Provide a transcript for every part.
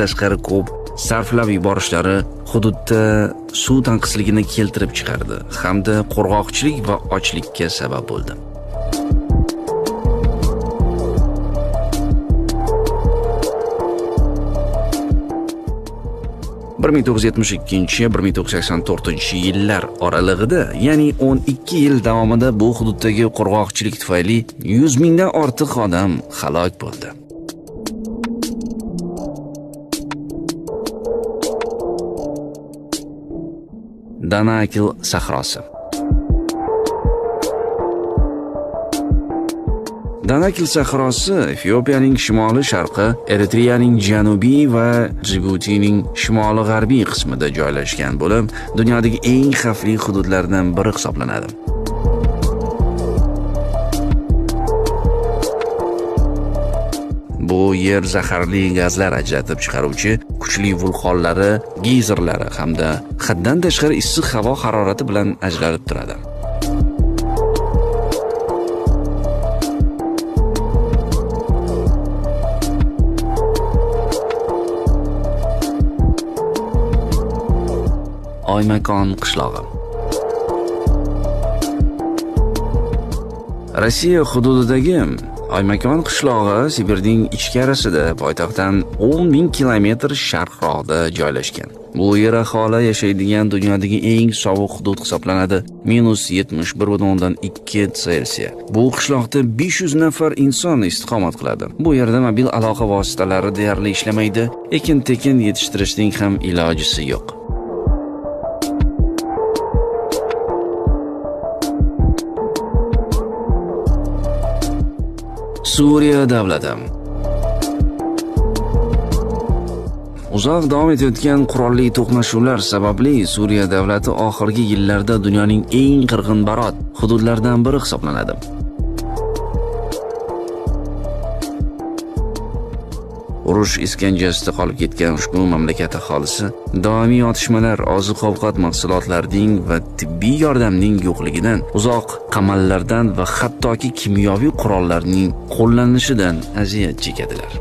tashqari ko'p sarflab yuborishlari hududda suv tanqisligini keltirib chiqardi hamda qurg'oqchilik va ochlikka sabab bo'ldi. (1972-1984 yillar oralig'ida, ya'ni 12 yil davomida bu hududdagi qurg'oqchilik tufayli 100 mingdan ortiq odam halok bo'ldi. Danakil sahrosi. Danakil sahrosi Efiopiyaning shimoli-sharqi, Eritreyaning janubiy va Djibutining shimoli-g'arbiy qismida joylashgan bo'lib, dunyodagi eng xavfli hududlardan biri hisoblanadi. Bu yer zaharli gazlar ajratib chiqaruvchi kuchli vulqonlari, geyzerlari hamda haddan tashqari issiq havo harorati bilan ajralib turadi. Oymakon qishlog'i. Rossiya hududidagi Oymakon qishlog'i Sibirning ichkarisida, poytaxtdan 10 ming kilometr sharqroqda joylashgan. Bu yer aholi yashaydigan dunyodagi eng sovuq hudud hisoblanadi. -71.2 Selsiya. Bu qishloqda 500 nafar inson istiqomat qiladi. Bu yerda mobil aloqa vositalari deyarli ishlamaydi, ekin-tekin yetishtirishning ham ilojisi yo'q. Suriya davlati. Uzoq davom etayotgan qurolli to'qnashuvlar sababli Suriya davlati oxirgi yillarda dunyoning eng qirg'inbarot hududlaridan biri hisoblanadi. Urush iskanjasida qolib ketgan ushbu mamlakat aholisi doimiy otishmalar, oziq-ovqat mahsulotlarining va tibbiy yordamning yo'qligidan, uzoq qamallardan va hattoki kimyoviy qurollarning qo'llanishidan aziyat chekadilar.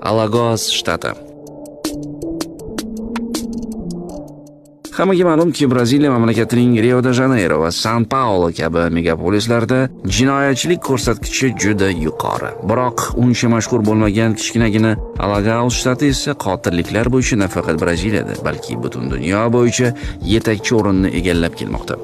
Alagos shtati. Hammaga ma'lumki, Braziliya mamlakatining Rio de Janeiro va San Paulo kabi megapolislarda jinoyatchilik ko'rsatkichi juda yuqori. Biroq uncha mashhur bo'lmagan kichkinagina Alagos shtati esa qotilliklar bo'yicha nafaqat Braziliyada, balki butun dunyo bo'yicha yetakchi o'rinni egallab kelmoqda.